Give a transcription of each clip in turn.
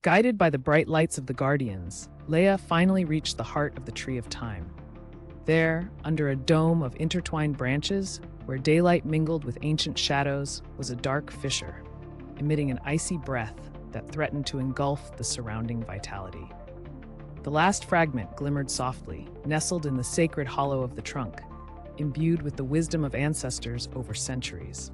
Guided by the bright lights of the Guardians, Leia finally reached the heart of the Tree of Time. There, under a dome of intertwined branches, where daylight mingled with ancient shadows, was a dark fissure, emitting an icy breath that threatened to engulf the surrounding vitality. The last fragment glimmered softly, nestled in the sacred hollow of the trunk, imbued with the wisdom of ancestors over centuries.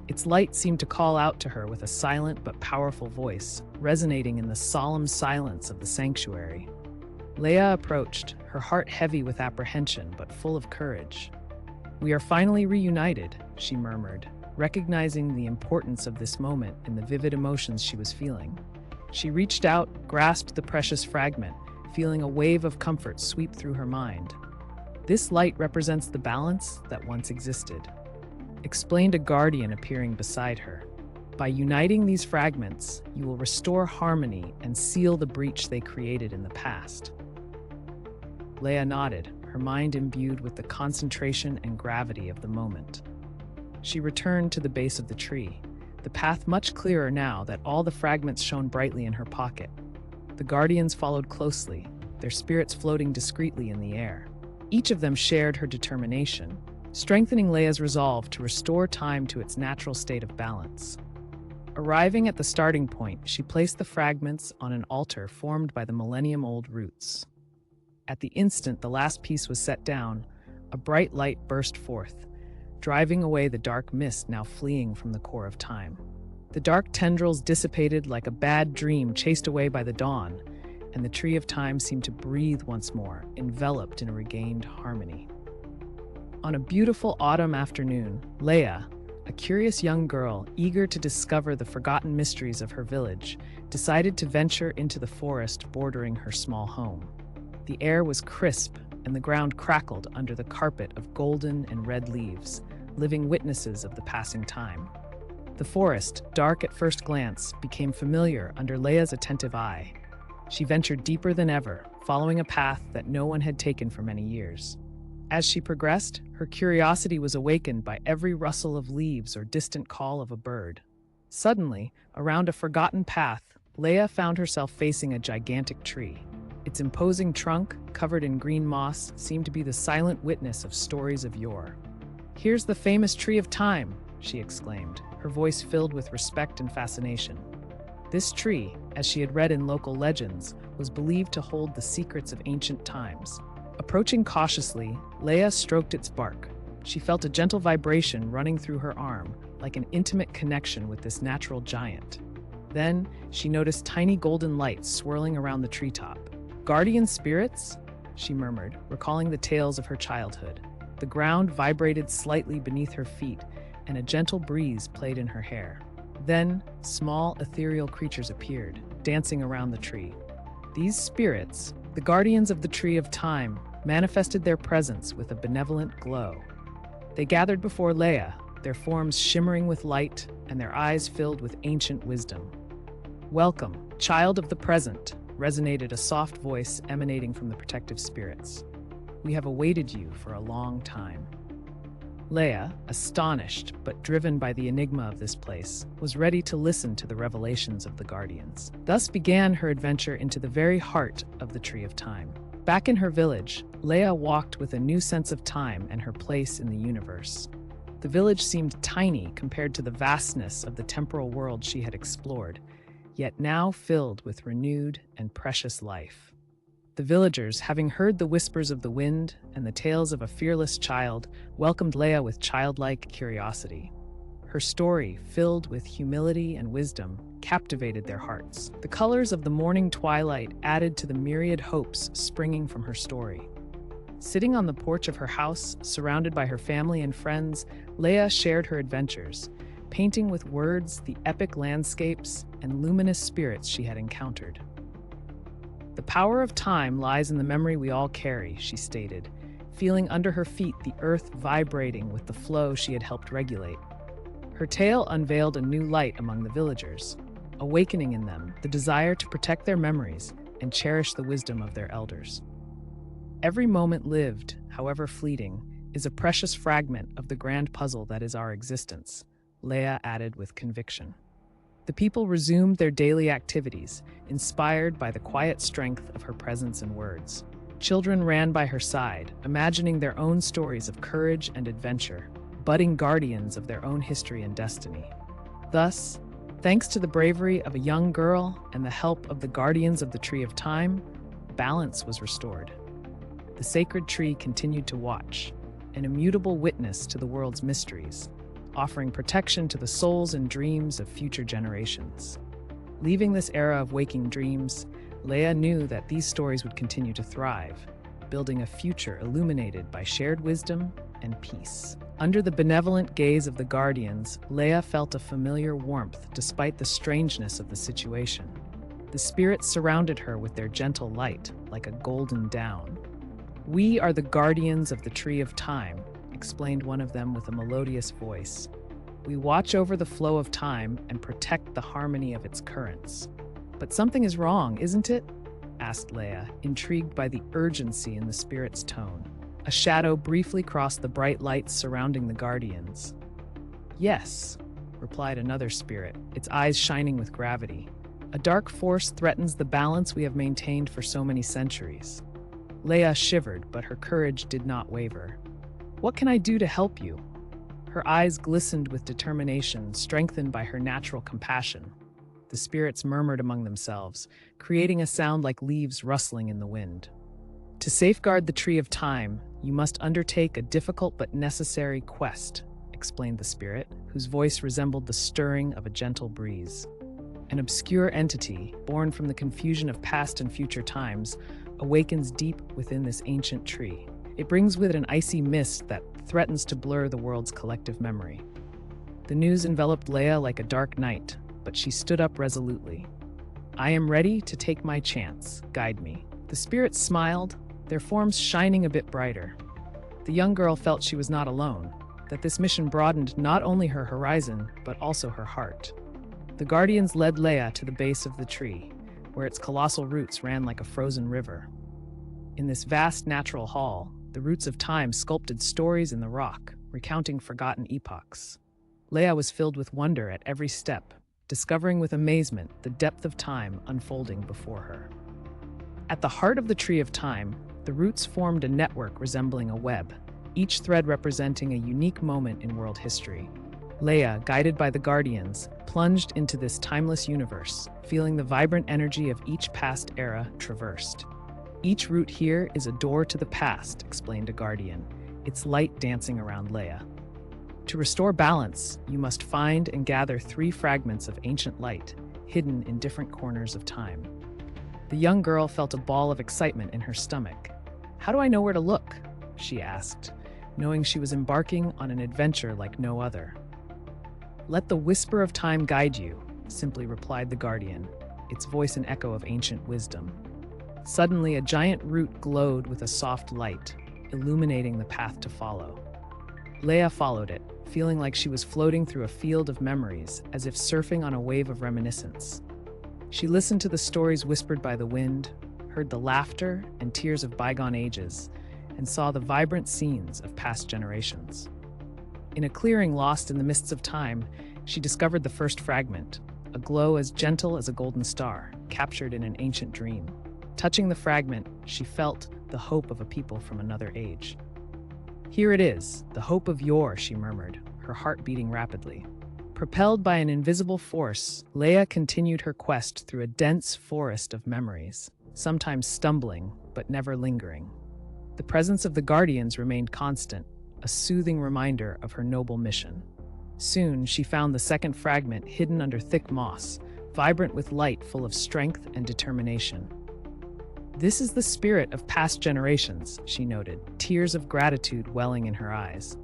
Its light seemed to call out to her with a silent but powerful voice, resonating in the solemn silence of the sanctuary. Leia approached, her heart heavy with apprehension but full of courage. "We are finally reunited," she murmured, recognizing the importance of this moment in the vivid emotions she was feeling. She reached out, grasped the precious fragment, feeling a wave of comfort sweep through her mind. "This light represents the balance that once existed," explained a guardian appearing beside her. "By uniting these fragments, you will restore harmony and seal the breach they created in the past." Leia nodded, her mind imbued with the concentration and gravity of the moment. She returned to the base of the tree, the path much clearer now that all the fragments shone brightly in her pocket. The guardians followed closely, their spirits floating discreetly in the air. Each of them shared her determination, strengthening Leia's resolve to restore time to its natural state of balance. Arriving at the starting point, she placed the fragments on an altar formed by the millennium-old roots. At the instant the last piece was set down, a bright light burst forth, driving away the dark mist now fleeing from the core of time. The dark tendrils dissipated like a bad dream chased away by the dawn, and the Tree of Time seemed to breathe once more, enveloped in a regained harmony. On a beautiful autumn afternoon, Leia, a curious young girl eager to discover the forgotten mysteries of her village, decided to venture into the forest bordering her small home. The air was crisp, and the ground crackled under the carpet of golden and red leaves, living witnesses of the passing time. The forest, dark at first glance, became familiar under Leia's attentive eye. She ventured deeper than ever, following a path that no one had taken for many years. As she progressed, her curiosity was awakened by every rustle of leaves or distant call of a bird. Suddenly, around a forgotten path, Leia found herself facing a gigantic tree. Its imposing trunk, covered in green moss, seemed to be the silent witness of stories of yore. "Here's the famous Tree of Time," she exclaimed, her voice filled with respect and fascination. This tree, as she had read in local legends, was believed to hold the secrets of ancient times. Approaching cautiously, Leia stroked its bark. She felt a gentle vibration running through her arm, like an intimate connection with this natural giant. Then, she noticed tiny golden lights swirling around the treetop. "Guardian spirits?" she murmured, recalling the tales of her childhood. The ground vibrated slightly beneath her feet, and a gentle breeze played in her hair. Then, small, ethereal creatures appeared, dancing around the tree. These spirits, the guardians of the Tree of Time, manifested their presence with a benevolent glow. They gathered before Leia, their forms shimmering with light and their eyes filled with ancient wisdom. "Welcome, child of the present," resonated a soft voice emanating from the protective spirits. "We have awaited you for a long time." Leia, astonished but driven by the enigma of this place, was ready to listen to the revelations of the Guardians. Thus began her adventure into the very heart of the Tree of Time. Back in her village, Leia walked with a new sense of time and her place in the universe. The village seemed tiny compared to the vastness of the temporal world she had explored, yet now filled with renewed and precious life. The villagers, having heard the whispers of the wind and the tales of a fearless child, welcomed Leia with childlike curiosity. Her story, filled with humility and wisdom, captivated their hearts. The colors of the morning twilight added to the myriad hopes springing from her story. Sitting on the porch of her house, surrounded by her family and friends, Leia shared her adventures, painting with words the epic landscapes and luminous spirits she had encountered. "The power of time lies in the memory we all carry," she stated, feeling under her feet the earth vibrating with the flow she had helped regulate. Her tale unveiled a new light among the villagers, awakening in them the desire to protect their memories and cherish the wisdom of their elders. "Every moment lived, however fleeting, is a precious fragment of the grand puzzle that is our existence," Leia added with conviction. The people resumed their daily activities, inspired by the quiet strength of her presence and words. Children ran by her side, imagining their own stories of courage and adventure, budding guardians of their own history and destiny. Thus, thanks to the bravery of a young girl and the help of the guardians of the Tree of Time, balance was restored. The sacred tree continued to watch, an immutable witness to the world's mysteries, offering protection to the souls and dreams of future generations. Leaving this era of waking dreams, Leia knew that these stories would continue to thrive, building a future illuminated by shared wisdom and peace. Under the benevolent gaze of the guardians, Leia felt a familiar warmth despite the strangeness of the situation. The spirits surrounded her with their gentle light, like a golden down. "We are the guardians of the Tree of Time," explained one of them with a melodious voice. "We watch over the flow of time and protect the harmony of its currents." "But something is wrong, isn't it?" asked Leia, intrigued by the urgency in the spirit's tone. A shadow briefly crossed the bright lights surrounding the guardians. "Yes," replied another spirit, its eyes shining with gravity. "A dark force threatens the balance we have maintained for so many centuries." Leia shivered, but her courage did not waver. "What can I do to help you?" Her eyes glistened with determination, strengthened by her natural compassion. The spirits murmured among themselves, creating a sound like leaves rustling in the wind. "To safeguard the Tree of Time, you must undertake a difficult but necessary quest," explained the spirit, whose voice resembled the stirring of a gentle breeze. "An obscure entity, born from the confusion of past and future times, awakens deep within this ancient tree. It brings with it an icy mist that threatens to blur the world's collective memory." The news enveloped Leia like a dark night, but she stood up resolutely. "I am ready to take my chance. Guide me." The spirits smiled, their forms shining a bit brighter. The young girl felt she was not alone, that this mission broadened not only her horizon, but also her heart. The guardians led Leia to the base of the tree, where its colossal roots ran like a frozen river. In this vast natural hall, the roots of time sculpted stories in the rock, recounting forgotten epochs. Leia was filled with wonder at every step, discovering with amazement the depth of time unfolding before her. At the heart of the Tree of Time, the roots formed a network resembling a web, each thread representing a unique moment in world history. Leia, guided by the guardians, plunged into this timeless universe, feeling the vibrant energy of each past era traversed. "Each root here is a door to the past," explained a guardian, its light dancing around Leia. "To restore balance, you must find and gather 3 fragments of ancient light, hidden in different corners of time." The young girl felt a ball of excitement in her stomach. "How do I know where to look?" she asked, knowing she was embarking on an adventure like no other. "Let the whisper of time guide you," simply replied the guardian, its voice an echo of ancient wisdom. Suddenly, a giant root glowed with a soft light, illuminating the path to follow. Leia followed it, feeling like she was floating through a field of memories, as if surfing on a wave of reminiscence. She listened to the stories whispered by the wind, heard the laughter and tears of bygone ages, and saw the vibrant scenes of past generations. In a clearing lost in the mists of time, she discovered the first fragment, a glow as gentle as a golden star, captured in an ancient dream. Touching the fragment, she felt the hope of a people from another age. "Here it is, the hope of yore," she murmured, her heart beating rapidly. Propelled by an invisible force, Leia continued her quest through a dense forest of memories, sometimes stumbling, but never lingering. The presence of the guardians remained constant, a soothing reminder of her noble mission. Soon, she found the second fragment hidden under thick moss, vibrant with light full of strength and determination. "This is the spirit of past generations," she noted, tears of gratitude welling in her eyes.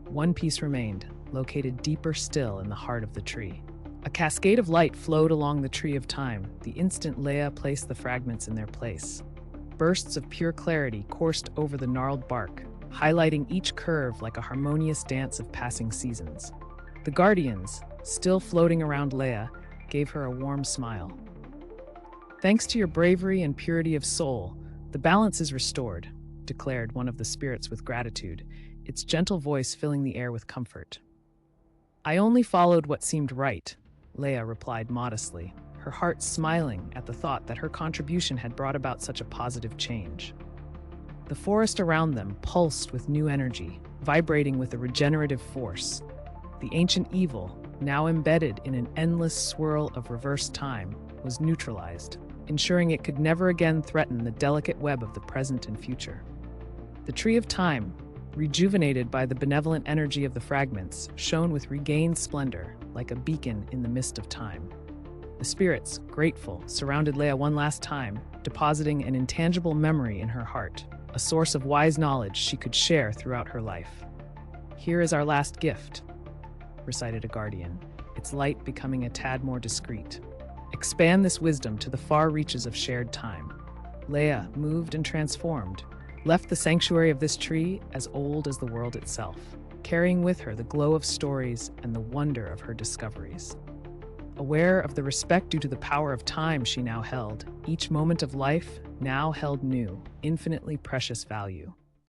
One piece remained, located deeper still in the heart of the tree. A cascade of light flowed along the Tree of Time the instant Leia placed the fragments in their place. Bursts of pure clarity coursed over the gnarled bark, highlighting each curve like a harmonious dance of passing seasons. The guardians, still floating around Leia, gave her a warm smile. "Thanks to your bravery and purity of soul, the balance is restored," declared one of the spirits with gratitude, its gentle voice filling the air with comfort. "I only followed what seemed right," Leia replied modestly, her heart smiling at the thought that her contribution had brought about such a positive change. The forest around them pulsed with new energy, vibrating with a regenerative force. The ancient evil, now embedded in an endless swirl of reversed time, was neutralized, ensuring it could never again threaten the delicate web of the present and future. The Tree of Time, rejuvenated by the benevolent energy of the fragments, shone with regained splendor, like a beacon in the mist of time. The spirits, grateful, surrounded Leia one last time, depositing an intangible memory in her heart, a source of wise knowledge she could share throughout her life. "Here is our last gift," recited a guardian, its light becoming a tad more discreet. "Expand this wisdom to the far reaches of shared time." Leia, moved and transformed, left the sanctuary of this tree as old as the world itself, carrying with her the glow of stories and the wonder of her discoveries. Aware of the respect due to the power of time she now held, each moment of life now held new, infinitely precious value.